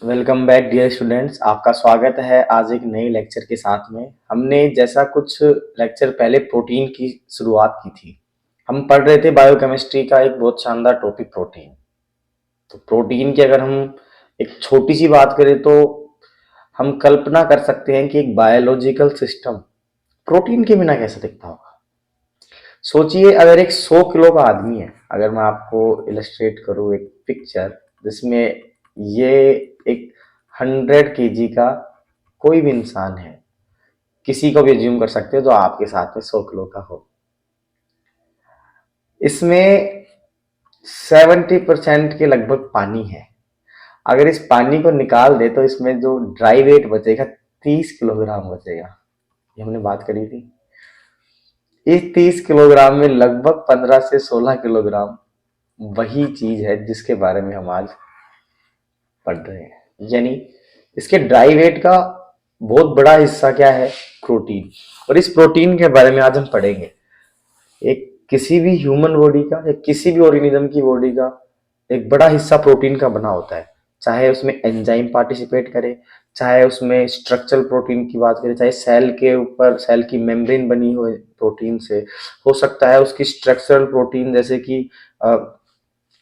Welcome back dear students. आपका स्वागत है आज एक नए लेक्चर के साथ में। हमने जैसा कुछ लेक्चर पहले प्रोटीन की शुरुआत की थी, हम पढ़ रहे थे बायोकेमिस्ट्री का एक बहुत शानदार टॉपिक प्रोटीन। तो प्रोटीन की अगर हम एक छोटी सी बात करें तो हम कल्पना कर सकते हैं कि एक बायोलॉजिकल सिस्टम प्रोटीन के बिना कैसे दिखता होगा। सोचिए अगर एक 100 किलो का आदमी है, अगर मैं आपको इलस्ट्रेट करूँ एक पिक्चर जिसमें ये एक 100 kg का कोई भी इंसान है, किसी को भी एज्यूम कर सकते हो जो आपके साथ में 100 किलो का हो। इसमें 70% के लगभग पानी है। अगर इस पानी को निकाल दे तो इसमें जो ड्राई वेट बचेगा 30 किलोग्राम बचेगा। ये हमने बात करी थी। इस 30 किलोग्राम में लगभग 15 से 16 किलोग्राम वही चीज है जिसके बारे में हम आज पढ़ रहे हैं। यानी इसके ड्राई वेट का बहुत बड़ा हिस्सा क्या है? प्रोटीन। और इस प्रोटीन के बारे में आज हम पढ़ेंगे। एक किसी भी ह्यूमन बॉडी का या किसी भी ऑर्गेनिज्म की बॉडी का एक बड़ा हिस्सा प्रोटीन का बना होता है। चाहे उसमें एंजाइम पार्टिसिपेट करे, चाहे उसमें स्ट्रक्चरल प्रोटीन की बात करें, चाहे सेल के ऊपर सेल की मेम्ब्रेन बनी हो प्रोटीन से, हो सकता है उसकी स्ट्रक्चरल प्रोटीन जैसे कि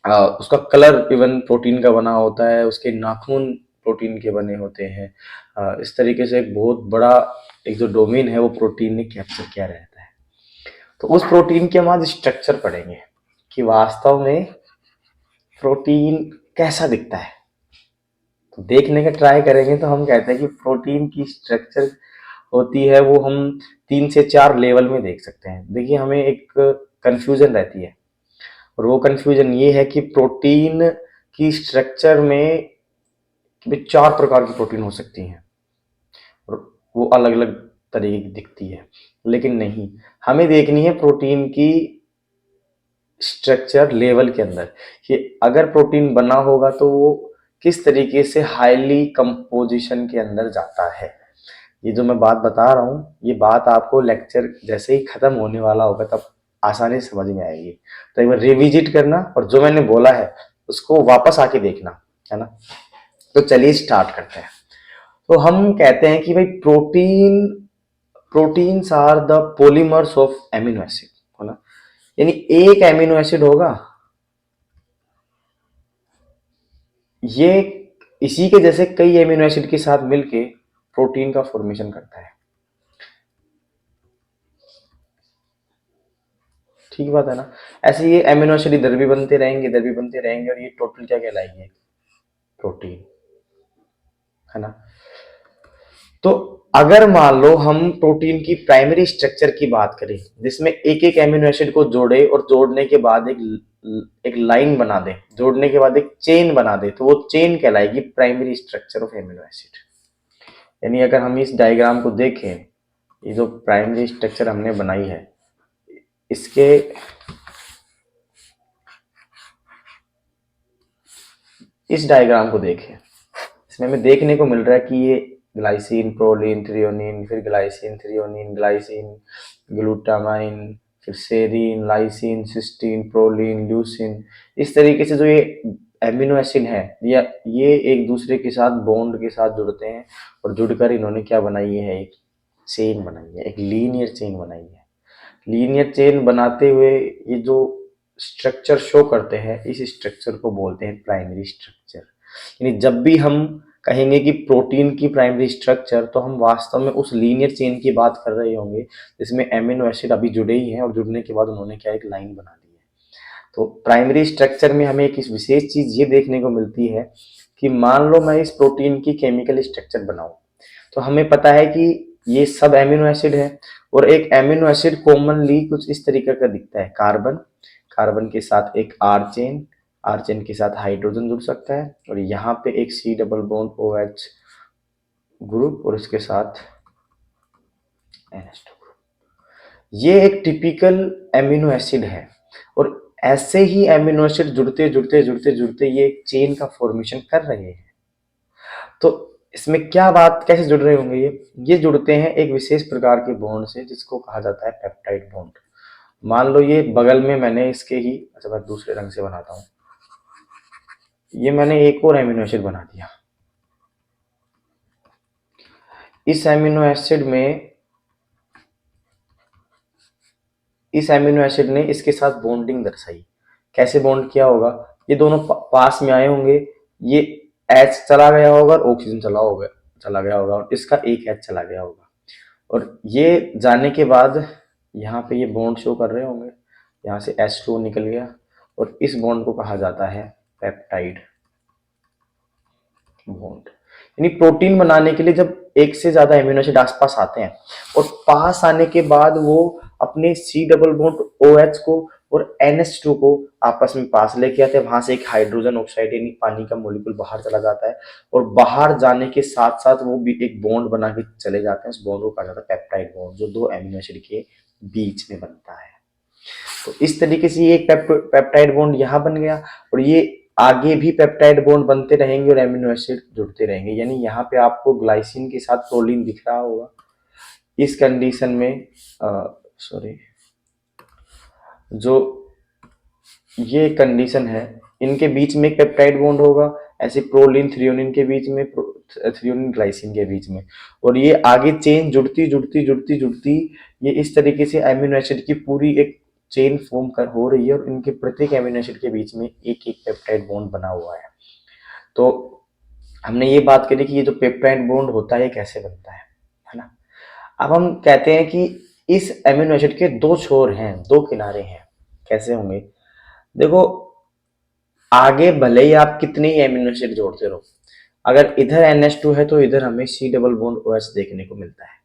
उसका कलर इवन प्रोटीन का बना होता है, उसके नाखून प्रोटीन के बने होते हैं। इस तरीके से एक बहुत बड़ा एक जो डोमेन है वो प्रोटीन ने कैप्चर किया रहता है। तो उस प्रोटीन के हम आज स्ट्रक्चर पढ़ेंगे कि वास्तव में प्रोटीन कैसा दिखता है। तो देखने का ट्राई करेंगे तो हम कहते हैं कि प्रोटीन की स्ट्रक्चर होती है वो हम 3 से 4 लेवल में देख सकते हैं। देखिए हमें एक कंफ्यूजन रहती है, और वो कंफ्यूजन ये है कि प्रोटीन की स्ट्रक्चर में 4 प्रकार की प्रोटीन हो सकती हैं और वो अलग अलग तरीके की दिखती है। लेकिन नहीं, हमें देखनी है प्रोटीन की स्ट्रक्चर लेवल के अंदर कि अगर प्रोटीन बना होगा तो वो किस तरीके से हाईली कंपोजिशन के अंदर जाता है। ये जो मैं बात बता रहा हूँ, ये बात आपको लेक्चर जैसे ही खत्म होने वाला होगा तब आसानी से समझ में आएगी। तो एक बार रिविजिट करना और जो मैंने बोला है उसको वापस आके देखना, है ना। तो चलिए स्टार्ट करते हैं। तो हम कहते हैं कि भाई proteins are the polymers of amino acid, है ना। यानी एक एमिनो एसिड होगा, ये इसी के जैसे कई एमिनो एसिड के साथ मिलके प्रोटीन का फॉर्मेशन करता है। ठीक बात है ना। ऐसे ये एमिनो एसिड इधर भी बनते रहेंगे, इधर भी बनते रहेंगे, और ये टोटल क्या कहलाएंगे? प्रोटीन, है ना। तो अगर मान लो हम प्रोटीन की प्राइमरी स्ट्रक्चर की बात करें जिसमें एक एक एमिनो एसिड को जोड़े और जोड़ने के बाद एक लाइन बना दे, जोड़ने के बाद एक चेन बना दे, तो वो चेन कहलाएगी primary structure of amino acid. यानी अगर हम इस डायग्राम को देखें, ये जो प्राइमरी स्ट्रक्चर हमने बनाई है, इसके इस डायग्राम को देखें, इसमें हमें देखने को मिल रहा है कि ये ग्लाइसिन, प्रोलीन, थ्रियोनिन, फिर ग्लाइसिन, थ्रियोनिन, ग्लाइसिन, ग्लूटामाइन, फिर serine, lysine, cysteine, proline, leucine. इस तरीके से जो ये एमिनो एसिड है या ये एक दूसरे के साथ बॉन्ड के साथ जुड़ते हैं और जुड़कर इन्होंने क्या बनाई है? एक चेन बनाई है, एक लीनियर चेन बनाई है। लीनियर चेन बनाते हुए ये जो स्ट्रक्चर शो करते हैं, इस स्ट्रक्चर को बोलते हैं प्राइमरी स्ट्रक्चर। यानी जब भी हम कहेंगे कि प्रोटीन की प्राइमरी स्ट्रक्चर, तो हम वास्तव में उस लीनियर चेन की बात कर रहे होंगे जिसमें एमिनो एसिड अभी जुड़े ही हैं और जुड़ने के बाद उन्होंने क्या एक लाइन बना दी है। तो प्राइमरी स्ट्रक्चर में हमें एक विशेष चीज ये देखने को मिलती है कि मान लो मैं इस प्रोटीन की केमिकल स्ट्रक्चर बनाऊं, तो हमें पता है कि ये सब एमिनो एसिड है और एक एमिनो एसिड कॉमनली कुछ इस तरीके का दिखता है। कार्बन, कार्बन के साथ एक आर चेन, आर चेन के साथ हाइड्रोजन जुड़ सकता है, और यहाँ पे एक C double bond O H group और इसके साथ NH2 ग्रुप। ये एक टिपिकल एमिनो एसिड है और ऐसे ही एमिनो एसिड जुड़ते जुड़ते जुड़ते जुड़ते ये एक चेन का फॉर्मेशन कर रहे हैं। तो इसमें क्या बात, कैसे जुड़ रहे होंगे? ये जुड़ते हैं एक विशेष प्रकार के बॉन्ड से जिसको कहा जाता है पेप्टाइड बॉन्ड। मान लो ये बगल में मैंने इसके ही, अच्छा मैं दूसरे रंग से बनाता हूँ, ये मैंने एक और एमिनो एसिड बना दिया, इस एमिनो एसिड में इस एमिनो एसिड ने इसके साथ बॉन्डिंग दर्शाई। कैसे बॉन्ड किया होगा? ये दोनों पास में आए होंगे, ये H चला गया होगा और ऑक्सीजन चला गया होगा और इसका एक H चला गया होगा, और ये जाने के बाद यहाँ पे ये बॉन्ड शो कर रहे होंगे, यहाँ से H2 निकल गया और इस बॉन्ड को कहा जाता है पेप्टाइड बॉन्ड। यानी प्रोटीन बनाने के लिए जब एक से ज्यादा एमिनो एसिड आसपास आते हैं और पास आने के बाद वो अपने C डबल बॉन्ड OH को और NH2 को आपस में पास लेके आते हैं, वहां से एक हाइड्रोजन ऑक्साइड यानी पानी का मोलिक्यूल बाहर चला जाता है और बाहर जाने के साथ साथ वो भी एक बॉन्ड बना के चले जाते हैं। उस बॉन्ड को कहा जाता है पेप्टाइड बॉन्ड, जो दो एमिनो एसिड के बीच में बनता है। तो इस तरीके से ये एक पेप्टाइड बॉन्ड यहाँ बन गया और ये आगे भी पेप्टाइड बॉन्ड बनते रहेंगे और एमिनो एसिड जुड़ते रहेंगे। यानी यहाँ पे आपको ग्लाइसिन के साथ प्रोलीन दिख रहा होगा। इस कंडीशन में सॉरी, जो ये कंडीशन है, इनके बीच में एक पेप्टाइड बॉन्ड होगा, ऐसे प्रोलीन थ्रियोनिन के बीच में, थ्रियोनिन ग्लाइसिन के बीच में, और ये आगे चेन जुड़ती जुड़ती जुड़ती जुड़ती ये इस तरीके से एमिनो एसिड की पूरी एक चेन फॉर्म कर हो रही है और इनके प्रत्येक एमिनो एसिड के बीच में एक एक पेप्टाइड बॉन्ड बना हुआ है। तो हमने ये बात करी कि ये जो पेप्टाइड बॉन्ड होता है कैसे बनता है ना। अब हम कहते हैं कि इस एमिनो एसिड के दो छोर हैं, दो किनारे हैं, कैसे होंगे? देखो, आगे भले ही आप कितने ही एमिनो एसिड जोड़ते रहो, अगर इधर NH2 है तो इधर हमें C डबल बॉन्ड OH देखने को मिलता है।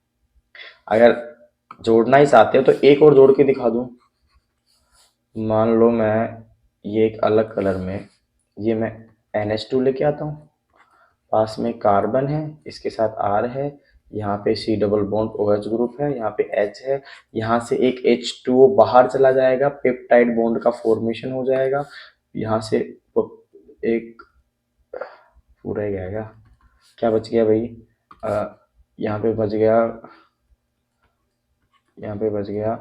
अगर जोड़ना ही चाहते हो तो एक और जोड़ के दिखा दूं। मान लो मैं ये एक अलग कलर में, ये मैं NH2 लेके आता हूँ, पास में कार्बन है, इसके साथ R है, यहाँ पे C double bond OH group है, यहाँ पे H है, यहाँ से एक H2O बाहर चला जाएगा, पेप्टाइड बॉन्ड का फॉर्मेशन हो जाएगा, यहाँ से एक पूरा ही जाएगा, क्या बच गया भाई? यहाँ पे बच गया, यहाँ पे बच गया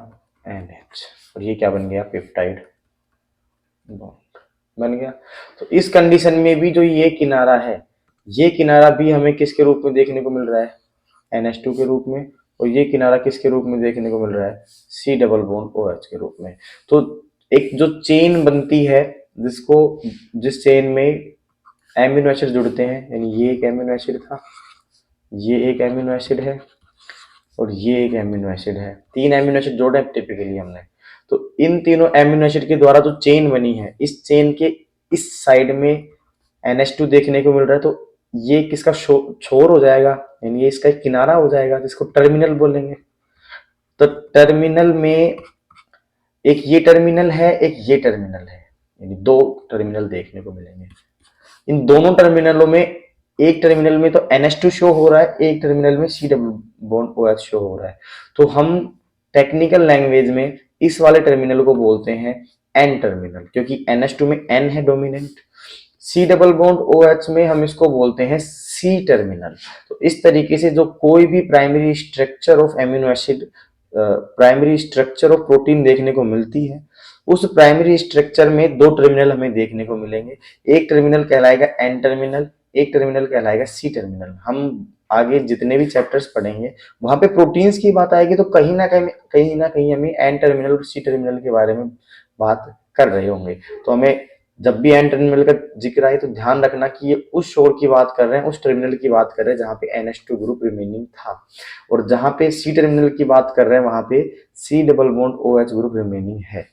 NH, और ये क्या बन गया? पेप्टाइड बॉन्ड बन गया। तो इस कंडीशन में भी जो ये किनारा है, ये किनारा भी हमें किसके रूप में देखने को मिल रहा है? NH2 के रूप में, और ये किनारा किसके रूप में देखने को मिल रहा है? C डबल बॉन्ड OH के रूप में। तो एक जो चेन बनती है, जिस चेन में एमिनो एसिड जुड़ते हैं, यानी ये एक एमिनो एसिड था, ये एक एमिनो एसिड है और ये एक एमिनो एसिड है, तीन एमिनो एसिड जोड़े टिपिकली हमने। तो इन तीनों एमिनो एसिड के द्वारा जो चेन बनी है, इस चेन के इस साइड में NH2 देखने को मिल रहा है, तो ये किसका छोर हो जाएगा, यानी ये इसका एक किनारा हो जाएगा, जिसको टर्मिनल बोलेंगे। तो टर्मिनल में एक ये टर्मिनल है, एक ये टर्मिनल है, यानी दो टर्मिनल देखने को मिलेंगे। इन दोनों टर्मिनलों में, एक टर्मिनल में तो NH2 शो हो रहा है, एक टर्मिनल में C double bond OH show हो रहा है। तो हम टेक्निकल लैंग्वेज में इस वाले टर्मिनल को बोलते हैं N टर्मिनल, क्योंकि NH2 में N है dominant. C double bond OH में हम इसको बोलते हैं C टर्मिनल। तो इस तरीके से जो कोई भी primary structure of amino acid, primary structure of protein देखने को मिलती है, उस प्राइमरी स्ट्रक्चर में दो टर्मिनल हमें देखने को मिलेंगे। एक टर्मिनल कहलाएगा N टर्मिनल, एक टर्मिनल कहलाएगा C टर्मिनल। हम आगे जितने भी चैप्टर्स पढ़ेंगे वहां पे प्रोटीन्स की बात आएगी तो कहीं ना कहीं हमें N टर्मिनल और C टर्मिनल के बारे में बात कर रहे होंगे। तो हमें जब भी N टर्मिनल का जिक्र आए तो ध्यान रखना कि ये उस शोर की बात कर रहे हैं, उस टर्मिनल की बात कर रहे हैं जहां पे NH2 ग्रुप रिमेनिंग था, और जहां पे C टर्मिनल की बात कर रहे हैं वहां पे C double bond OH group remaining है।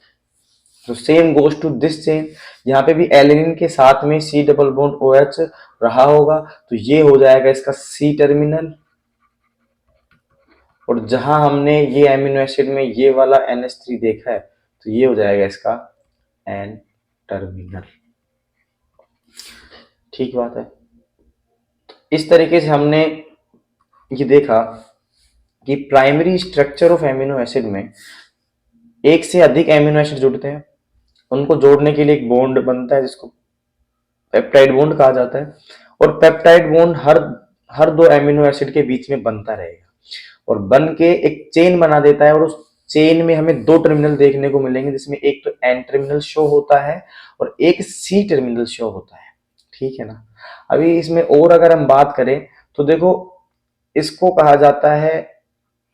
तो same goes to this chain, यहाँ पे भी एलिनिन के साथ में C डबल बॉन्ड OH रहा होगा, तो ये हो जाएगा इसका C टर्मिनल, और जहां हमने ये एमिनो एसिड में ये वाला NH3 देखा है तो ये हो जाएगा इसका N टर्मिनल। ठीक बात है। इस तरीके से हमने ये देखा कि primary structure of amino acid में एक से अधिक एमिनो एसिड जुड़ते हैं, उनको जोड़ने के लिए एक बॉन्ड बनता है जिसको पेप्टाइड बॉन्ड कहा जाता है, और पेप्टाइड बॉन्ड हर दो एमिनो एसिड के बीच में बनता रहेगा और बन के एक चेन बना देता है, और उस चेन में हमें दो टर्मिनल देखने को मिलेंगे, जिसमें एक तो N टर्मिनल शो होता है और एक C टर्मिनल शो होता है। ठीक है ना। अभी इसमें और अगर हम बात करें तो देखो, इसको कहा जाता है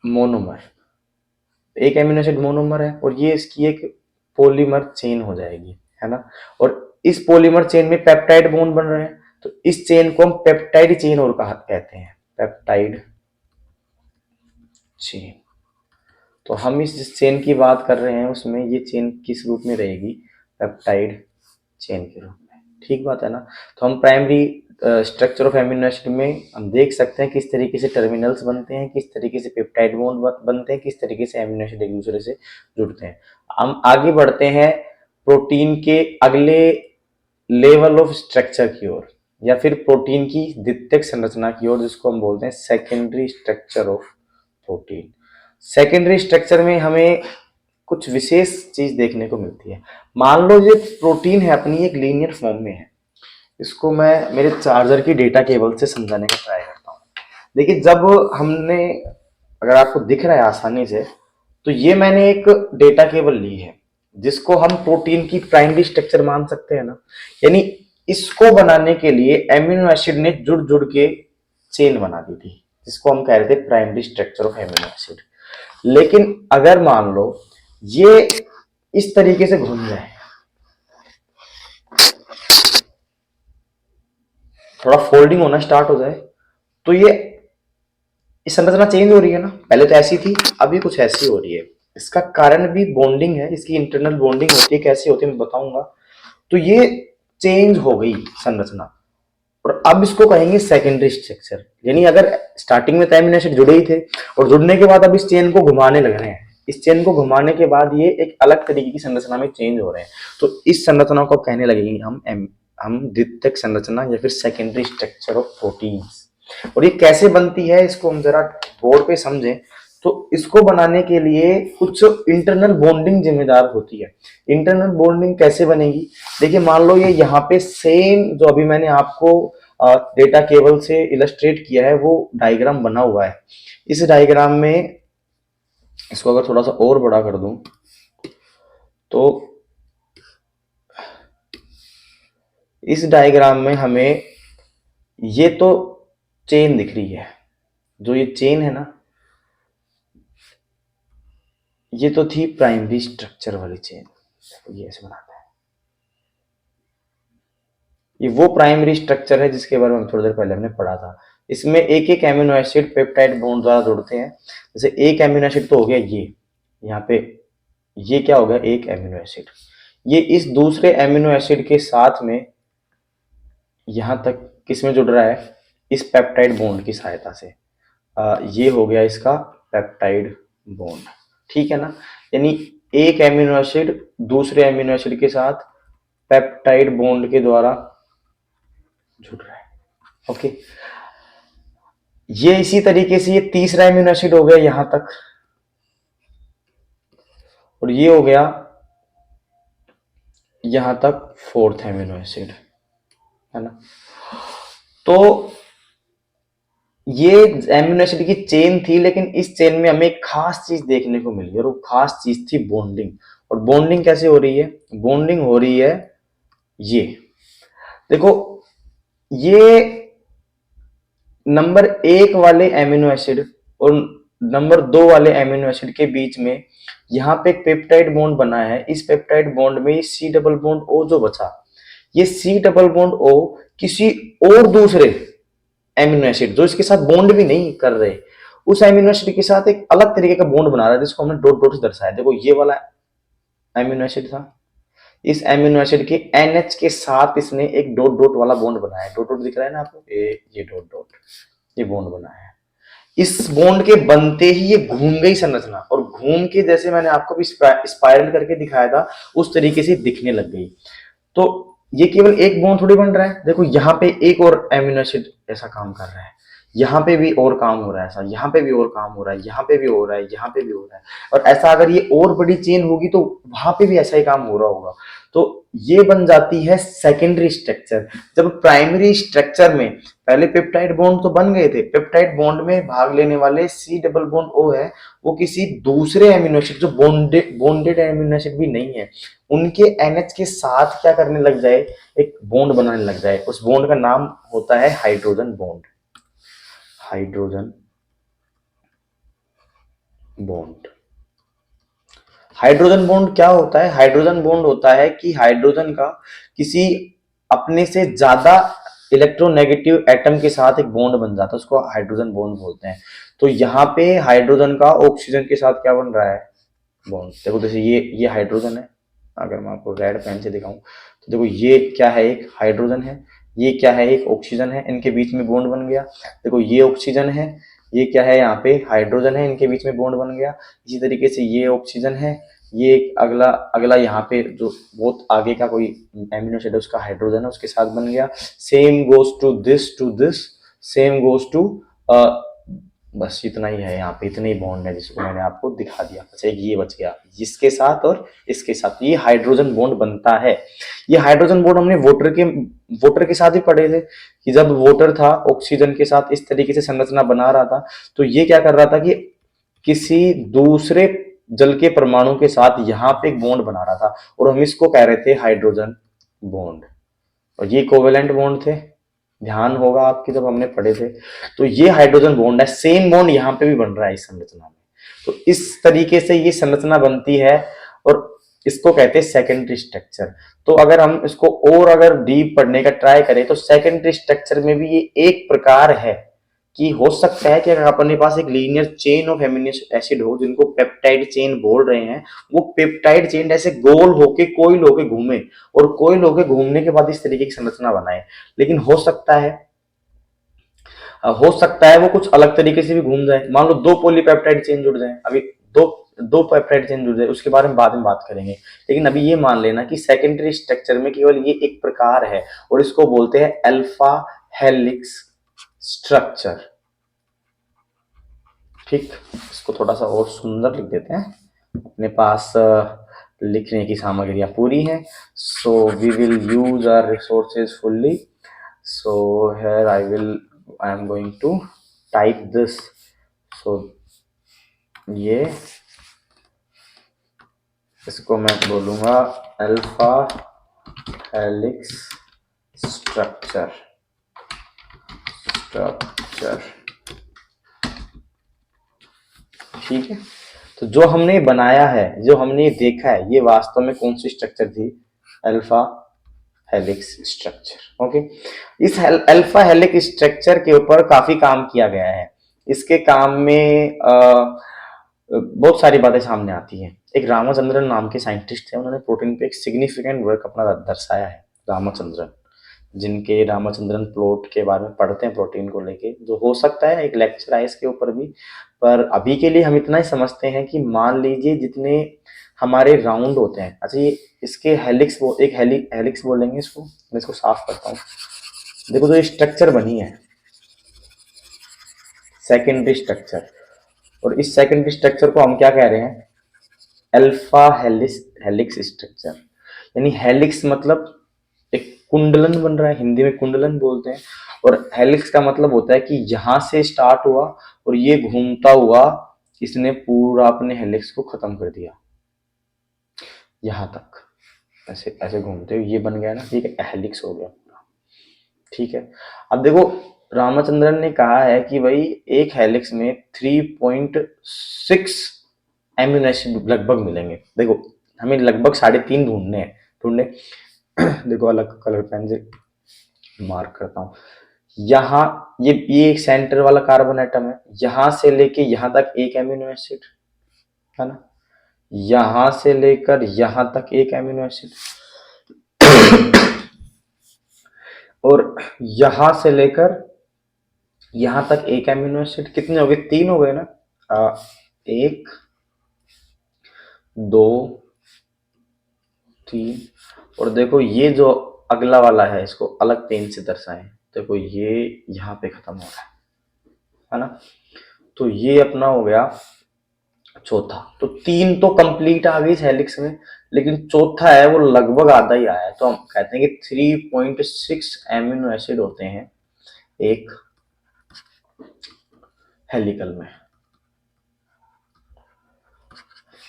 मोनोमर। एक एमिनो एसिड मोनोमर है और ये इसकी एक पॉलीमर चेन हो जाएगी, है ना। और इस पॉलीमर चेन में पेप्टाइड बॉन्ड बन रहे हैं, तो इस चेन को हम पेप्टाइड चेन और कहते हैं, पेप्टाइड चेन। तो हम इस जिस चेन की बात कर रहे हैं उसमें ये चेन किस रूप में रहेगी, पेप्टाइड चेन के रूप में। ठीक बात है ना। तो हम primary structure of amino acid में हम देख सकते हैं किस तरीके से टर्मिनल्स बनते हैं, किस तरीके से पेप्टाइड बॉन्ड बनते हैं, किस तरीके से एमिनो एसिड एक दूसरे से जुड़ते हैं। हम आगे बढ़ते हैं प्रोटीन के अगले लेवल ऑफ स्ट्रक्चर की ओर, या फिर प्रोटीन की द्वितीयक संरचना की ओर, जिसको हम बोलते हैं secondary structure of protein. Secondary structure में हमें कुछ विशेष चीज देखने को मिलती है। मान लो ये प्रोटीन है अपनी एक लीनियर फॉर्म में है, इसको मैं मेरे चार्जर की डेटा केबल से समझाने का ट्राई करता हूँ। देखिए जब हमने, अगर आपको दिख रहा है आसानी से, तो ये मैंने एक डेटा केबल ली है जिसको हम प्रोटीन की प्राइमरी स्ट्रक्चर मान सकते हैं ना। यानी इसको बनाने के लिए एमिनो एसिड ने जुड़ जुड़ के चेन बना दी थी, जिसको हम कह रहे थे primary structure of amino acid. लेकिन अगर मान लो ये इस तरीके से घूम जाए, थोड़ा फोल्डिंग होना स्टार्ट हो जाए, तो ये इस संरचना चेंज हो रही है ना। पहले तो ऐसी थी, अभी कुछ ऐसी हो रही है। इसका कारण भी बॉन्डिंग है, इसकी इंटरनल बॉन्डिंग होती है, कैसे होती है मैं बताऊंगा। तो ये चेंज हो गई संरचना, और अब इसको कहेंगे सेकेंडरी स्ट्रक्चर। यानी अगर स्टार्टिंग में तो एमिनो एसिड जुड़े ही थे, और जुड़ने के बाद अब इस चेन को घुमाने लग रहे हैं, इस चेन को घुमाने के बाद ये एक अलग तरीके की संरचना में चेंज हो रहे हैं, तो इस संरचना को कहने लगेंगे हम द्वितीयक संरचना या फिर सेकेंडरी स्ट्रक्चर ऑफ प्रोटीन्स। और ये कैसे बनती है इसको हम जरा बोर्ड पे समझें। तो इसको बनाने के लिए कुछ इंटरनल बॉन्डिंग जिम्मेदार होती है। इंटरनल बॉन्डिंग कैसे बनेगी, देखिए मान लो ये यहाँ पे सेम जो अभी मैंने आपको डेटा केबल से इलस्ट्रेट किया है वो डायग्राम बना हुआ है। इस डायग्राम में इसको अगर थोड़ा सा और बड़ा कर दूं तो इस डायग्राम में हमें ये तो चेन दिख रही है, जो ये चेन है ना, ये तो थी प्राइमरी स्ट्रक्चर वाली चेन। ये ऐसे बनाता है, ये वो प्राइमरी स्ट्रक्चर है जिसके बारे में थोड़ी देर पहले हमने पढ़ा था। इसमें एक एक एमिनो एसिड पेप्टाइड बॉन्ड द्वारा जुड़ते हैं। जैसे एक एमिनो एसिड तो हो गया ये, यहाँ पे ये क्या हो गया, एक एमिनो एसिड। ये इस दूसरे एमिनो एसिड के साथ में यहाँ तक किस में जुड़ रहा है, इस पेप्टाइड बॉन्ड की सहायता से। ये हो गया इसका पेप्टाइड बॉन्ड, ठीक है ना। यानी एक एमिनो एसिड दूसरे एमिनो एसिड के साथ पेप्टाइड बॉन्ड के द्वारा जुड़ रहा है। ओके, ये इसी तरीके से ये तीसरा एमिनो एसिड हो गया यहां तक, और ये हो गया यहां तक फोर्थ एमिनो एसिड, है ना। तो ये एमिनो एसिड की चेन थी, लेकिन इस चेन में हमें एक खास चीज देखने को मिली, और वो खास चीज थी बॉन्डिंग। और बॉन्डिंग कैसे हो रही है, बॉन्डिंग हो रही है ये देखो, ये नंबर 1 वाले एमिनो एसिड और नंबर 2 वाले एमिनो एसिड के बीच में यहाँ पे एक पेप्टाइड बॉन्ड बना है। इस पेप्टाइड बॉन्ड में सी डबल बॉन्ड ओ जो बचा, ये सी डबल बॉन्ड ओ किसी और दूसरे एमिनो एसिड जो इसके साथ बॉन्ड भी नहीं कर रहे, उस एमिनो एसिड के साथ एक अलग तरीके का बॉन्ड बना रहा है, जिसको हमने डॉट डॉट से दर्शाया। देखो ये वाला एमिनो एसिड था, इस एमिनो एसिड के NH के साथ इसने एक डॉट डॉट वाला बॉन्ड बनाया है। डॉट डॉट दिख रहा है ना आपको, ये डॉट डॉट, ये बॉन्ड बना है। इस बॉन्ड के बनते ही ये घूम गई संरचना, और घूम के जैसे मैंने आपको भी स्पाइरल करके दिखाया था उस तरीके से दिखने लग गई। तो ये केवल एक बॉन्ड थोड़ी बन रहा है, देखो यहाँ पे एक और एमिनो एसिड ऐसा काम कर रहा है, यहाँ पे भी और काम हो रहा है ऐसा, यहाँ पे भी और काम हो रहा है, यहाँ पे भी हो रहा है, यहाँ पे भी हो रहा है। और ऐसा अगर ये और बड़ी चेन होगी तो वहां पे भी ऐसा ही काम हो रहा होगा। तो ये बन जाती है सेकेंडरी स्ट्रक्चर। जब प्राइमरी स्ट्रक्चर में पहले पेप्टाइड बॉन्ड तो बन गए थे, पेप्टाइड बॉन्ड में भाग लेने वाले सी डबल बॉन्ड ओ है, वो किसी दूसरे एमिनो एसिड जो बॉन्डेड एमिनो एसिड भी नहीं है, उनके NH के साथ क्या करने लग जाए, एक बॉन्ड बनाने लग जाए। उस बॉन्ड का नाम होता है hydrogen bond, hydrogen bond. Hydrogen bond क्या होता है? हाइड्रोजन बॉन्ड होता है कि हाइड्रोजन का किसी अपने से ज्यादा इलेक्ट्रोनेगेटिव एटम के साथ एक बॉन्ड बन जाता है, उसको हाइड्रोजन बॉन्ड बोलते हैं। तो यहाँ पे हाइड्रोजन का ऑक्सीजन के साथ क्या बन रहा है? बॉन्ड। देखो जैसे ये हाइड्रोजन है, अगर मैं आपको रेड पेन से दिखाऊं तो देखो ये क्या है, एक हाइड्रोजन है, ये क्या है, एक ऑक्सीजन है, इनके बीच में बॉन्ड बन गया। देखो ये ऑक्सीजन है, ये क्या है, यहाँ पे हाइड्रोजन है, इनके बीच में बॉन्ड बन गया। इसी तरीके से ये ऑक्सीजन है, ये एक अगला अगला यहाँ पे जो बहुत आगे का कोई एमिनो एसिड है उसका हाइड्रोजन है, उसके साथ बन गया। Same goes to this, same goes to, बस इतना ही है, यहाँ पे इतने ही बॉन्ड है जिसको मैंने आपको दिखा दिया। अच्छा एक ये बच गया, इसके साथ और इसके साथ, ये हाइड्रोजन बॉन्ड बनता है। ये हाइड्रोजन बॉन्ड हमने वोटर के साथ ही पढ़े थे कि जब वोटर था ऑक्सीजन के साथ इस तरीके से संरचना बना रहा था, तो ये क्या कर रहा था कि किसी दूसरे जल के परमाणु के साथ यहाँ पे एक बॉन्ड बना रहा था, और हम इसको कह रहे थे हाइड्रोजन बॉन्ड। और ये कोवेलेंट बॉन्ड थे, ध्यान होगा आपके जब हमने पढ़े थे। तो ये हाइड्रोजन बॉन्ड है, सेम बॉन्ड यहाँ पे भी बन रहा है इस संरचना में। तो इस तरीके से ये संरचना बनती है, और इसको कहते हैं सेकेंडरी स्ट्रक्चर। तो अगर हम इसको और अगर डीप पढ़ने का ट्राई करें तो सेकेंडरी स्ट्रक्चर में भी ये एक प्रकार है कि हो सकता है कि अगर अपने पास एक linear chain of amino acid हो जिनको पेप्टाइड चेन बोल रहे हैं, वो पेप्टाइड चेन ऐसे गोल होके कोई होके घूमे, और कोई होके घूमने के बाद इस तरीके की संरचना बनाए। लेकिन हो सकता है वो कुछ अलग तरीके से भी घूम जाए। मान लो दो पॉलीपेप्टाइड चेन जुड़ जाए, अभी दो दो पेप्टाइड चेन जुड़ जाए, उसके बारे में बाद में बात करेंगे। लेकिन अभी ये मान लेना कि सेकेंडरी स्ट्रक्चर में केवल ये एक प्रकार है, और इसको बोलते हैं अल्फा हेलिक्स स्ट्रक्चर। ठीक, इसको थोड़ा सा और सुंदर लिख देते हैं, अपने पास लिखने की सामग्रियां पूरी हैं। So we will use our resources fully. So here I am going to type this। so ये इसको मैं बोलूंगा अल्फा हेलिक्स स्ट्रक्चर। ठीक है, तो जो हमने बनाया है, जो हमने देखा है, ये वास्तव में कौन सी स्ट्रक्चर थी? Alpha helix structure. ओके, इस अल्फा हेलिक्स स्ट्रक्चर के ऊपर काफी काम किया गया है। इसके काम में बहुत सारी बातें सामने आती हैं। एक रामाचंद्रन नाम के साइंटिस्ट थे, उन्होंने प्रोटीन पे एक सिग्निफिकेंट वर्क अपना दर्शाया है। रामाचंद्रन, जिनके रामाचंद्रन प्लॉट के बारे में पढ़ते हैं प्रोटीन को लेके, जो हो सकता है एक लेक्चर आए इसके ऊपर भी, पर अभी के लिए हम इतना ही समझते हैं कि मान लीजिए जितने हमारे राउंड होते हैं। अच्छा ये इसके हेलिक्स, वो एक हेलिक्स बोलेंगे इसको, मैं इसको साफ करता हूँ। देखो जो स्ट्रक्चर बनी है सेकेंडरी स्ट्रक्चर, और इस सेकेंडरी स्ट्रक्चर को हम क्या कह रहे हैं? Alpha helix structure. यानी हेलिक्स मतलब एक कुंडलन बन रहा है, हिंदी में कुंडलन बोलते हैं। और हेलिक्स का मतलब होता है कि यहां से स्टार्ट हुआ और ये घूमता हुआ इसने पूरा अपने हेलिक्स को खत्म कर दिया यहां तक, ऐसे ऐसे घूमते हुए ये बन गया ना, ठीक है, हेलिक्स हो गया पूरा। ठीक है, अब देखो रामचंद्रन ने कहा है कि भाई एक हेलिक्स में 3.6 एमिनो एसिड लगभग मिलेंगे। देखो हमें लगभग 3.5 ढूंढने हैं, ढूंढने देखो अलग कलर पेन से मार्क करता हूँ। यहाँ ये एक सेंटर वाला कार्बन एटम है, यहां से लेके यहां तक एक एमिनो एसिड है ना, यहां से लेकर यहां तक एक एमिनो एसिड, और यहां से लेकर यहां तक एक एमिनो एसिड। कितने हो गए? 3 हो गए ना। 1 2 3, और देखो ये जो अगला वाला है इसको अलग पेन से दर्शाएं। देखो ये यहाँ पे खत्म हो रहा है ना। तो ये अपना हो गया चौथा। तो 3 तो कंप्लीट आ गई हेलिक्स में, लेकिन चौथा है वो लगभग आधा ही आया है। तो हम कहते हैं कि 3.6 एमिनो एसिड होते हैं एक हेलिकल में।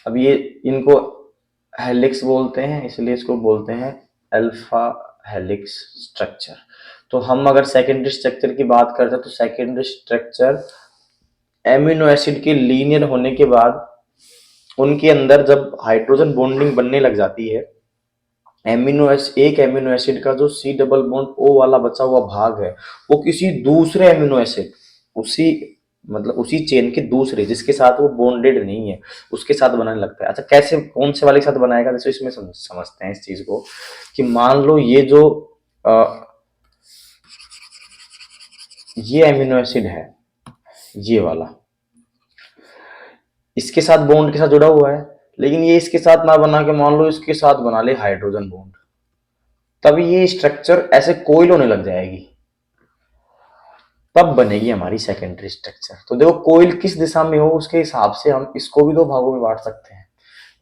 अब ये इनको हेलिक्स बोलते हैं, इसलिए इसको बोलते हैं अल्फा हेलिक्स स्ट्रक्चर। तो हम अगर सेकेंडरी स्ट्रक्चर की बात करते हैं तो सेकेंडरी स्ट्रक्चर एमिनो एसिड के लीनियर होने के बाद उनके अंदर जब हाइड्रोजन बॉन्डिंग बनने लग जाती है, एक एमिनो एसिड का जो सी डबल बॉन्ड ओ वाला बचा हुआ भाग है, वो किसी दूसरे एमिनो एसिड, उसी मतलब उसी चेन के दूसरे जिसके साथ वो बॉन्डेड नहीं है उसके साथ बनाने लगता है। अच्छा, कैसे, कौन से वाले के साथ बनाएगा? जैसे इसमें समझते हैं इस चीज को कि मान लो ये जो ये एमिनो एसिड है, ये वाला इसके साथ बॉन्ड के साथ जुड़ा हुआ है, लेकिन ये इसके साथ ना बना के मान लो इसके साथ बना ले हाइड्रोजन बॉन्ड, तब ये स्ट्रक्चर ऐसे कोइल होने लग जाएगी, तब बनेगी हमारी सेकेंडरी स्ट्रक्चर। तो देखो, कोइल किस दिशा में हो उसके हिसाब से हम इसको भी दो भागों में बांट सकते हैं।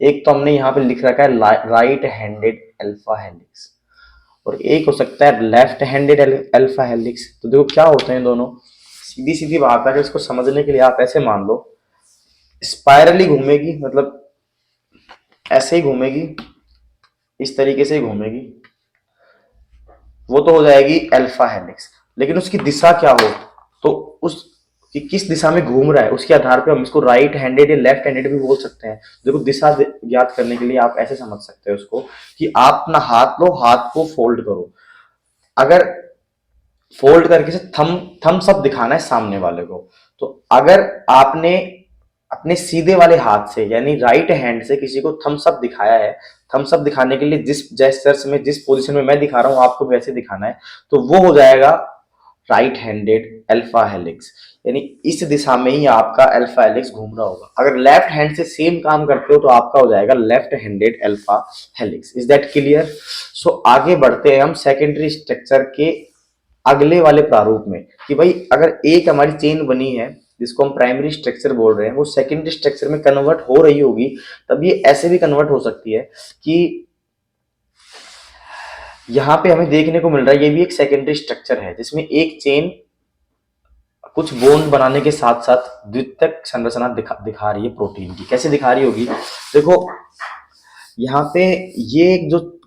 एक तो हमने यहाँ पे लिख रखा है राइट हैंडेड अल्फा हेलिक्स, और एक हो सकता है लेफ्ट हैंडेड अल्फा हेलिक्स। तो देखो क्या होते हैं दोनों, सीधी सीधी बात है, इसको समझने के लिए आप ऐसे मान लो, स्पाइरली घूमेगी, मतलब ऐसे ही घूमेगी, इस तरीके से ही घूमेगी, वो तो हो जाएगी अल्फा हेलिक्स। लेकिन उसकी दिशा क्या हो, तो उस कि किस दिशा में घूम रहा है उसके आधार पे हम इसको राइट हैंडेड या लेफ्ट हैंडेड भी बोल सकते हैं। देखो, दिशा ज्ञात करने के लिए आप ऐसे समझ सकते हो उसको कि आप अपना हाथ लो, हाथ को फोल्ड करो, अगर फोल्ड करके से थम्स अप दिखाना है सामने वाले को, तो अगर आपने अपने सीधे वाले हाथ से यानी राइट हैंड से किसी को थम्स अप दिखाया है, थम्स अप दिखाने के लिए जिस जेस्चर्स में, जिस पोजीशन में मैं दिखा रहा हूं आपको वैसे दिखाना है, तो वो हो जाएगा राइट हैंडेड अल्फा हेलिक्स, यानी इस दिशा में ही आपका अल्फा हेलिक्स घूम रहा होगा। अगर लेफ्ट हैंड से सेम काम करते हो तो आपका हो जाएगा left handed alpha helix. Is that clear? So आगे बढ़ते हैं हम सेकेंडरी स्ट्रक्चर के अगले वाले प्रारूप में, कि भाई अगर एक हमारी चेन बनी है जिसको हम प्राइमरी स्ट्रक्चर बोल रहे हैं, वो सेकेंडरी स्ट्रक्चर में कन्वर्ट हो रही होगी, तब ये ऐसे भी कन्वर्ट हो सकती है कि यहां पे हमें देखने को मिल रहा है ये भी एक सेकेंडरी स्ट्रक्चर है जिसमें एक चेन कुछ बॉन्ड बनाने के साथ साथ द्वितीयक संरचना दिखा रही है प्रोटीन की। कैसे दिखा रही होगी? देखो, यहाँ पे ये एक जो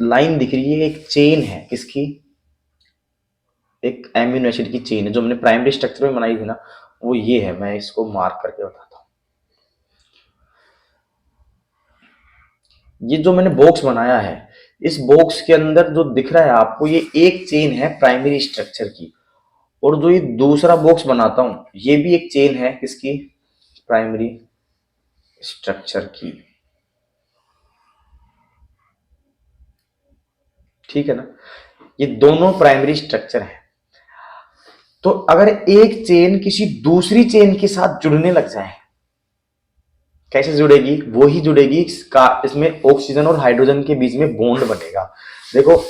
लाइन दिख रही है एक चेन है, किसकी? एक एमिनो एसिड की चेन है जो हमने प्राइमरी स्ट्रक्चर में बनाई थी ना, वो ये है। मैं इसको मार्क करके बताता हूँ। ये जो मैंने बॉक्स बनाया है, इस बॉक्स के अंदर जो दिख रहा है आपको, ये एक चेन है प्राइमरी स्ट्रक्चर की, और जो ये दूसरा बॉक्स बनाता हूं ये भी एक चेन है, किसकी? प्राइमरी स्ट्रक्चर की। ठीक है ना? ये दोनों प्राइमरी स्ट्रक्चर है। तो अगर एक चेन किसी दूसरी चेन के साथ जुड़ने लग जाए, कैसे जुड़ेगी? वो ही जुड़ेगी इसमें ऑक्सीजन और हाइड्रोजन के बीच में बॉन्ड बनेगा। देखो,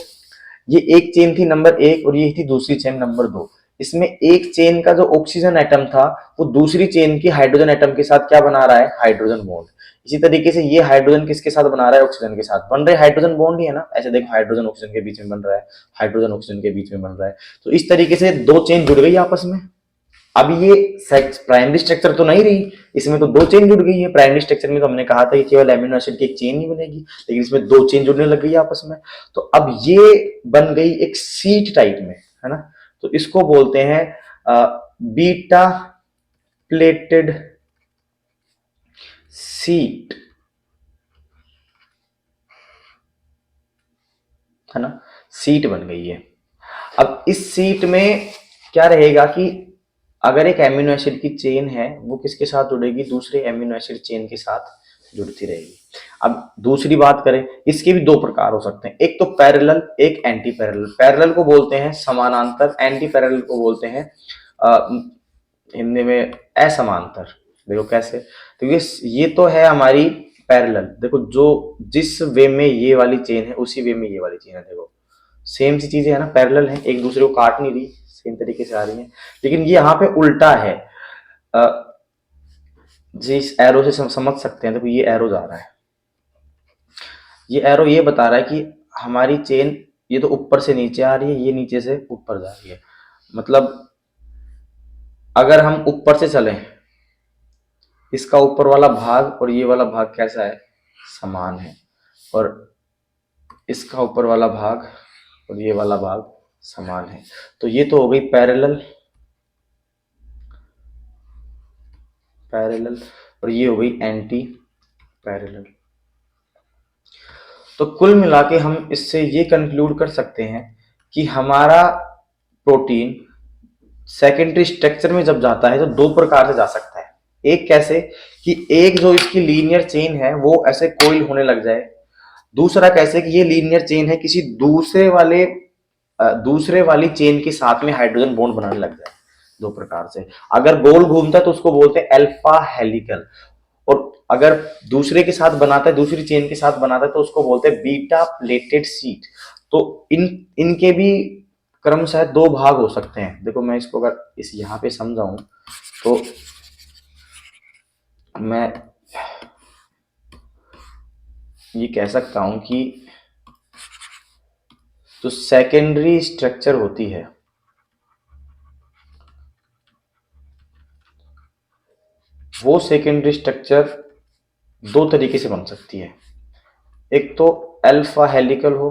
ये एक चेन थी नंबर 1 और ये थी दूसरी चेन नंबर 2। इसमें एक चेन का जो ऑक्सीजन एटम था वो दूसरी चेन की हाइड्रोजन एटम के साथ क्या बना रहा है? Hydrogen bond. इसी तरीके से ये हाइड्रोजन किसके साथ बना रहा है? ऑक्सीजन के साथ बन रहे हाइड्रोजन बॉन्ड ही है ना। ऐसे देखो, हाइड्रोजन ऑक्सीजन के बीच में बन रहा है, हाइड्रोजन ऑक्सीजन के बीच में बन रहा है। तो इस तरीके से दो चेन जुड़ गई आपस में। अब ये प्राइमरी स्ट्रक्चर तो नहीं रही, इसमें तो दो चेन जुड़ गई है। प्राइमरी स्ट्रक्चर में तो हमने कहा था कि केवल एमिनो एसिड की एक चेन ही बनेगी, लेकिन इसमें दो चेन जुड़ने लग गई आपस में। तो अब ये बन गई एक सीट टाइप में, है ना। तो इसको बोलते हैं बीटा प्लेटेड सीट, है ना। सीट बन गई है। अब इस सीट में क्या रहेगा कि अगर एक एमिनो एसिड की चेन है वो किसके साथ जुड़ेगी? दूसरे एमिनो एसिड चेन के साथ जुड़ती रहेगी। अब दूसरी बात करें, इसके भी दो प्रकार हो सकते हैं, एक तो पैरेलल, एक एंटी पैरेलल। पैरेलल को बोलते हैं समानांतर, एंटी पैरेलल को बोलते हैं हिंदी में असमांतर। देखो कैसे, तो ये तो है हमारी पैरेलल। देखो, जो जिस वे में ये वाली चेन है उसी वे में ये वाली चेन है। देखो सेम सी चीजें है ना, पैरेलल है, एक दूसरे को काट नहीं रही, सेम तरीके से आ रही है। लेकिन ये यहाँ पे उल्टा है। जिस एरो से समझ सकते हैं, देखो ये एरो जा रहा है, ये एरो ये बता रहा है कि हमारी चेन ये तो ऊपर से नीचे आ रही है, ये नीचे से ऊपर जा रही है। मतलब अगर हम ऊपर से चलें, इसका ऊपर वाला भाग और ये वाला भाग कैसा है? समान है। और इसका ऊपर वाला भाग और ये वाला भाग समान है। तो ये तो हो गई पैरेलल पैरेलल, और ये हो गई एंटी पैरेलल। तो कुल मिला के हम इससे ये कंक्लूड कर सकते हैं कि हमारा प्रोटीन सेकेंडरी स्ट्रक्चर में जब जाता है तो दो प्रकार से जा सकता है। एक कैसे कि एक जो इसकी लीनियर चेन है वो ऐसे कोइल होने लग जाए, दूसरा कैसे कि ये लीनियर चेन है किसी दूसरे वाली चेन के साथ में हाइड्रोजन बॉन्ड बनाने लग जाए। दो प्रकार से, अगर गोल घूमता है तो उसको बोलते हैं अल्फा हेलिकल, और अगर दूसरे के साथ बनाता है, दूसरी चेन के साथ बनाता है तो उसको बोलते हैं बीटा प्लेटेड शीट। तो इनके भी क्रमशः दो भाग हो सकते हैं। देखो मैं इसको अगर इस यहाँ पे समझाऊं तो मैं ये कह सकता हूं कि जो सेकेंडरी स्ट्रक्चर होती है वो सेकेंडरी स्ट्रक्चर दो तरीके से बन सकती है। एक तो अल्फा हेलिकल हो,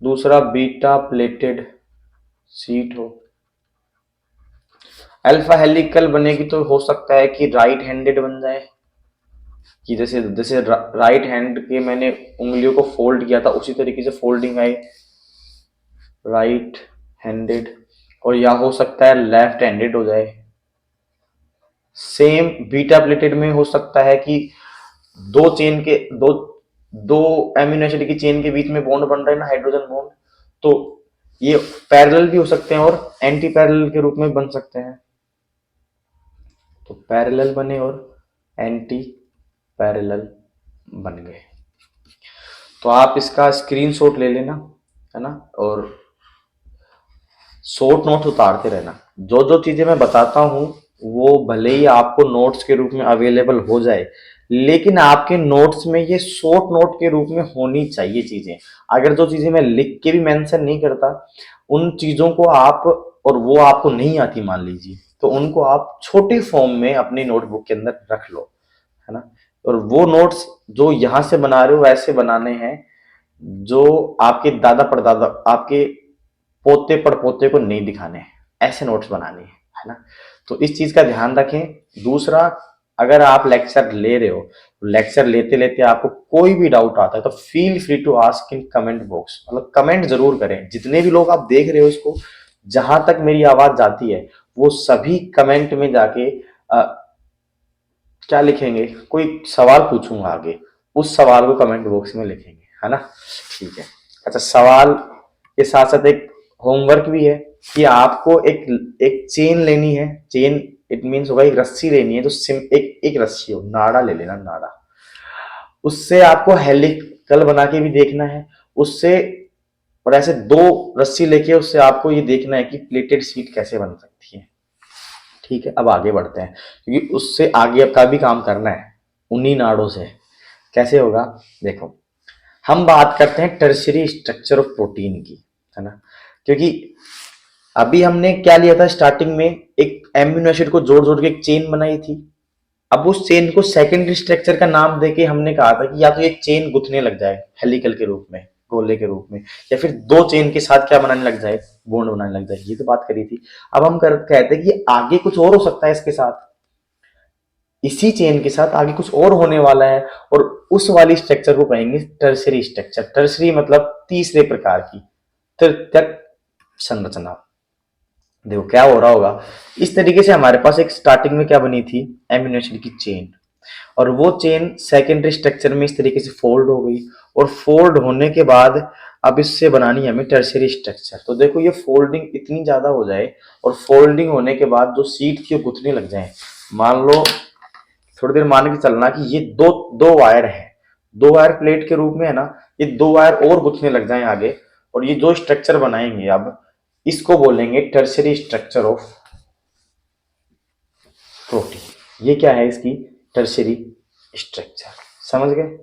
दूसरा बीटा प्लेटेड शीट हो। अल्फा हेलिकल बनेगी तो हो सकता है कि राइट हैंडेड बन जाए, कि जैसे जैसे राइट हैंड के मैंने उंगलियों को फोल्ड किया था उसी तरीके से फोल्डिंग आए राइट हैंडेड, और या हो सकता है लेफ्ट हैंडेड हो जाए। सेम बीटा प्लेटेड में हो सकता है कि दो चेन के दो दो एमिनो एसिड की चेन के बीच में बॉन्ड बन रहा है ना, हाइड्रोजन बॉन्ड, तो ये पैरेलल भी हो सकते हैं और एंटी पैरेलल के रूप में बन सकते हैं। तो पैरेलल बने और एंटी पैरेलल बन गए। तो आप इसका स्क्रीनशॉट ले लेना, है ना, और शॉर्ट नोट उतारते रहना। जो जो चीजें मैं बताता हूँ वो भले ही आपको नोट्स के रूप में अवेलेबल हो जाए, लेकिन आपके नोट्स में ये शॉर्ट नोट के रूप में होनी चाहिए चीजें। अगर जो चीजें मैं लिख के भी मेंशन नहीं करता, उन चीजों को आप, और वो आपको नहीं आती मान लीजिए, तो उनको आप छोटे फॉर्म में अपनी नोटबुक के अंदर रख लो, है ना। और वो नोट्स जो यहाँ से बना रहे हो वैसे बनाने हैं जो आपके दादा परदादा, आपके पोते पड़पोते को नहीं दिखाने हैं, ऐसे नोट्स बनाने हैं, है ना। तो इस चीज का ध्यान रखें। दूसरा, अगर आप लेक्चर ले रहे हो, लेक्चर लेते लेते आपको कोई भी डाउट आता है तो feel free to ask in comment box, मतलब कमेंट जरूर करें। जितने भी लोग आप देख रहे हो इसको, जहां तक मेरी आवाज जाती है वो सभी कमेंट में जाके क्या लिखेंगे, कोई सवाल पूछूंगा आगे, उस सवाल को कमेंट बॉक्स में लिखेंगे, है ना। ठीक है। अच्छा, सवाल के साथ साथ एक होमवर्क भी है कि आपको एक एक चेन लेनी है। चेन इट मीन्स होगा एक रस्सी लेनी है, तो सिम एक एक रस्सी हो, नाड़ा ले लेना, नाड़ा। उससे आपको हेलिकल बना के भी देखना है उससे, और ऐसे दो रस्सी लेके उससे आपको ये देखना है कि प्लेटेड शीट कैसे बन सकती है। ठीक है, अब आगे बढ़ते हैं क्योंकि उससे आगे का भी काम करना है उन्हीं नाड़ों से। कैसे होगा देखो, हम बात करते हैं टर्शियरी स्ट्रक्चर ऑफ प्रोटीन की, है ना। क्योंकि अभी हमने क्या लिया था स्टार्टिंग में, एक एमिनो एसिड को जोड़ जोड़ के एक चेन बनाई थी। अब उस चेन को सेकेंडरी स्ट्रक्चर का नाम देके हमने कहा था कि या तो ये चेन गुथने लग जाए हेलिकल के रूप में, गोले के रूप में, या फिर दो चेन के साथ क्या बनाने लग जाए, बॉन्ड बनाने लग जाए। ये तो बात करी थी। अब हम कहते हैं कि आगे कुछ और हो सकता है इसके साथ, इसी चेन के साथ आगे कुछ और होने वाला है, और उस वाली स्ट्रक्चर को कहेंगे टर्शरी स्ट्रक्चर। टर्शरी मतलब तीसरे प्रकार की, तृतीयक संरचना। देखो क्या हो रहा होगा, इस तरीके से हमारे पास एक स्टार्टिंग में क्या बनी थी, एमिनो एसिड की चेन, और वो चेन सेकेंडरी स्ट्रक्चर में इस तरीके से फोल्ड हो गई, और फोल्ड होने के बाद अब इससे बनानी है हमें टर्शियरी स्ट्रक्चर। तो देखो ये फोल्डिंग इतनी ज्यादा हो जाए, और फोल्डिंग होने के बाद जो सीट थी वो गुथने लग जाए। मान लो, थोड़ी देर मान के चलना कि ये दो दो वायर है, दो वायर प्लेट के रूप में, है ना। ये दो वायर और गुथने लग जाए आगे, और ये जो स्ट्रक्चर बनाएंगे अब, इसको बोलेंगे टर्शियरी स्ट्रक्चर ऑफ प्रोटीन। ये क्या है इसकी टर्शियरी स्ट्रक्चर, समझ गए।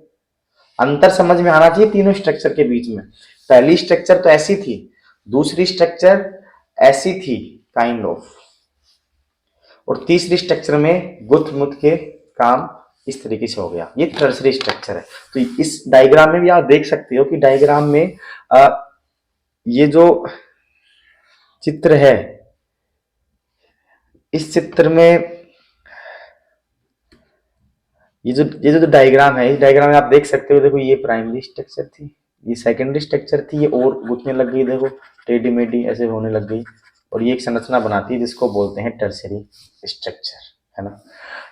अंतर समझ में आना चाहिए तीनों स्ट्रक्चर के बीच में। पहली स्ट्रक्चर तो ऐसी थी, दूसरी स्ट्रक्चर ऐसी थी काइंड ऑफ, और तीसरी स्ट्रक्चर में गुथ मुथ के काम इस तरीके से हो गया। ये टर्शियरी स्ट्रक्चर है। तो इस डायग्राम में भी आप देख सकते हो कि डायग्राम में ये जो चित्र है, इस चित्र में ये जो डायग्राम है, इस डायग्राम में आप देख सकते हो, देखो ये प्राइमरी स्ट्रक्चर थी, ये सेकेंडरी स्ट्रक्चर थी, ये और घुटने लग गई, देखो टेढ़ी मेढ़ी ऐसे होने लग गई, और ये एक संरचना बनाती है जिसको बोलते हैं टर्सरी स्ट्रक्चर, है ना।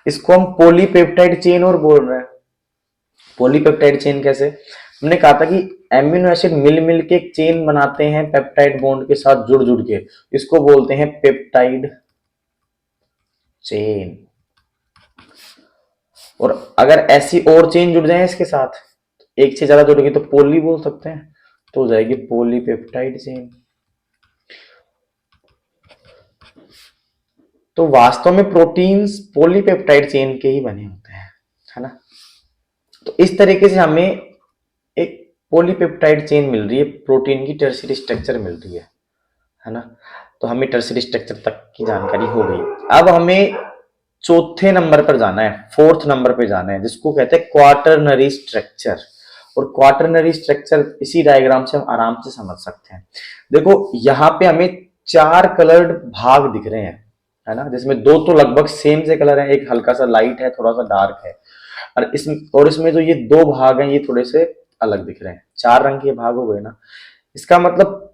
इसको हम पॉलीपेप्टाइड चेन और बोल रहे हैं। पॉलीपेप्टाइड चेन कैसे, हमने कहा था कि एमिनो एसिड मिल मिल के एक चेन बनाते हैं पेप्टाइड बॉन्ड के साथ जुड़ जुड़ के, इसको बोलते हैं पेप्टाइड चेन। और अगर ऐसी और चेन जुड़ जाए इसके साथ, एक से ज्यादा जुड़ गई तो पोली बोल सकते हैं, तो हो जाएगी पॉलीपेप्टाइड चेन। तो वास्तव में प्रोटीन्स पॉलीपेप्टाइड चेन के ही बने होते हैं, है ना। तो इस तरीके से हमें एक पॉलीपेप्टाइड चेन मिल रही है, प्रोटीन की टर्सरी स्ट्रक्चर मिल रही है ना। तो हमें टर्सरी स्ट्रक्चर तक की जानकारी हो गई। अब हमें चौथे नंबर पर जाना है, फोर्थ नंबर पे जाना है, जिसको कहते हैं क्वाटरनरी स्ट्रक्चर। और क्वाटरनरी स्ट्रक्चर इसी डायग्राम से हम आराम से समझ सकते हैं। देखो यहाँ पे हमें 4 कलर्ड भाग दिख रहे हैं, है ना, जिसमें 2 तो लगभग सेम से कलर है, एक हल्का सा लाइट है, थोड़ा सा डार्क है, और इसमें जो ये 2 भाग हैं ये थोड़े से अलग दिख रहे हैं। 4 रंग के भाग हो गए ना। इसका मतलब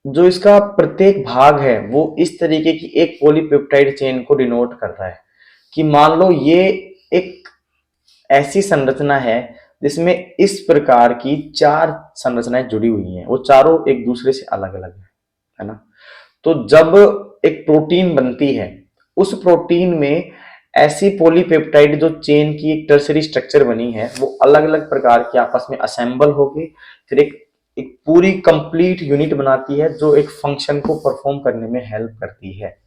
जो इसका प्रत्येक भाग है वो इस तरीके की एक पॉलीपेप्टाइड चेन को डिनोट कर रहा है, कि मान लो ये एक ऐसी संरचना है जिसमें इस प्रकार की 4 संरचनाएं जुड़ी हुई हैं, वो चारों एक दूसरे से अलग अलग है ना। तो जब एक प्रोटीन बनती है, उस प्रोटीन में ऐसी पॉलीपेप्टाइड जो चेन की एक टर्सरी स्ट्रक्चर बनी है, वो अलग अलग प्रकार की आपस में असेंबल होके फिर एक पूरी कंप्लीट यूनिट बनाती है, जो एक फंक्शन को परफॉर्म करने में हेल्प करती है।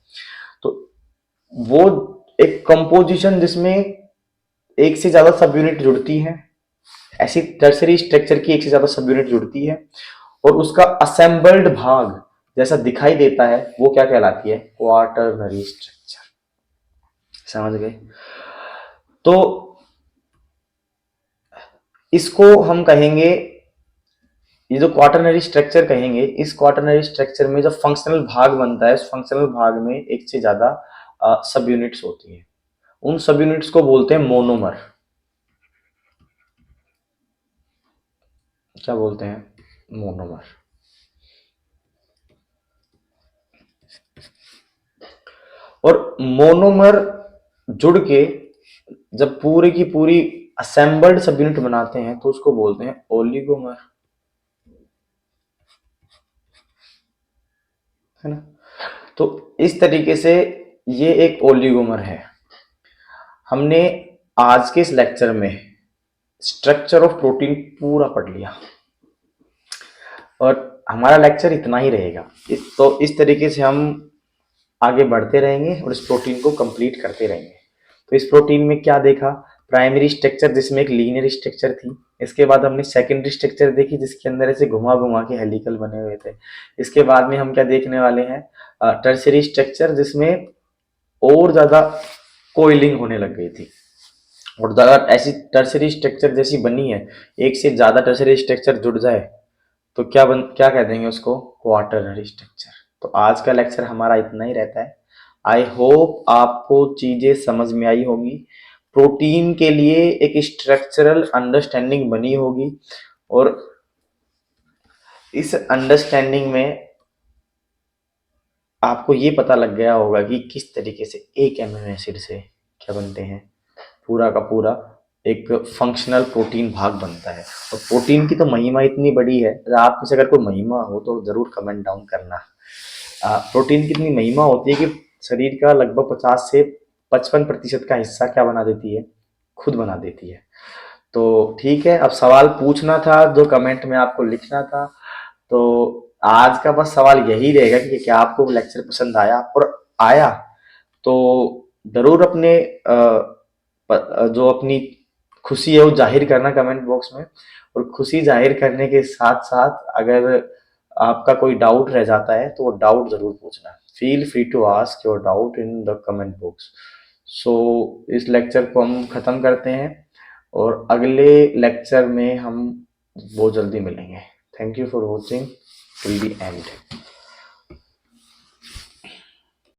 तो वो एक कंपोजिशन जिसमें एक से ज्यादा सब यूनिट जुड़ती हैं, ऐसी टर्सरी स्ट्रक्चर की एक से ज्यादा सब यूनिट जुड़ती है, और उसका असेंबल्ड भाग जैसा दिखाई देता है, वो क्या कहलाती है, क्वाटरनरी स्ट्रक्चर। समझ गए। तो इसको हम कहेंगे, ये जो क्वाटरनरी स्ट्रक्चर कहेंगे, इस क्वाटरनरी स्ट्रक्चर में जो फंक्शनल भाग बनता है, उस फंक्शनल भाग में एक से ज्यादा सब यूनिट्स होती हैं। उन सब यूनिट्स को बोलते हैं मोनोमर। क्या बोलते हैं, मोनोमर। और मोनोमर जुड़ के जब पूरी की पूरी असेंबल्ड सब यूनिट बनाते हैं, तो उसको बोलते हैं ओलिगोमर, है ना। तो इस तरीके से ये एक ओलिगोमर है। हमने आज के इस लेक्चर में स्ट्रक्चर ऑफ प्रोटीन पूरा पढ़ लिया, और हमारा लेक्चर इतना ही रहेगा। तो इस तरीके से हम आगे बढ़ते रहेंगे और इस प्रोटीन को कंप्लीट करते रहेंगे। तो इस प्रोटीन में क्या देखा, प्राइमरी स्ट्रक्चर जिसमें एक लीनियर स्ट्रक्चर थी, इसके बाद हमने सेकेंडरी स्ट्रक्चर देखी जिसके अंदर ऐसे घुमा घुमा के हेलिकल बने हुए थे। इसके बाद में हम क्या देखने वाले हैं, टर्सरी स्ट्रक्चर जिसमें और ज्यादा कोइलिंग होने लग गई थी। और ज्यादा ऐसी टर्सरी स्ट्रक्चर जैसी बनी है, एक से ज्यादा टर्सरी स्ट्रक्चर जुड़ जाए तो क्या कह देंगे उसको, क्वाटरनरी स्ट्रक्चर। तो आज का लेक्चर हमारा इतना ही रहता है। आई होप आपको चीजें समझ में आई होगी, प्रोटीन के लिए एक स्ट्रक्चरल अंडरस्टैंडिंग बनी होगी, और इस अंडरस्टैंडिंग में आपको ये पता लग गया होगा कि किस तरीके से एक एमिनो एसिड से क्या बनते हैं, पूरा का पूरा एक फंक्शनल प्रोटीन भाग बनता है। और प्रोटीन की तो महिमा इतनी बड़ी है, आप में से अगर कोई महिमा हो तो जरूर कमेंट डाउन करना। प्रोटीन की इतनी महिमा होती है कि शरीर का लगभग 50 से 55% का हिस्सा क्या बना देती है, खुद बना देती है। तो ठीक है, अब सवाल पूछना था जो कमेंट में आपको लिखना था। तो आज का बस सवाल यही रहेगा कि क्या आपको लेक्चर पसंद आया, और आया तो जरूर अपने जो अपनी खुशी है वो जाहिर करना कमेंट बॉक्स में। और खुशी जाहिर करने के साथ साथ अगर आपका कोई डाउट रह जाता है तो वो डाउट जरूर पूछना। Feel free to ask your doubt in the comment box. So इस लेक्चर को हम खत्म करते हैं, और अगले लेक्चर में हम बहुत जल्दी मिलेंगे। Thank you for watching till the end.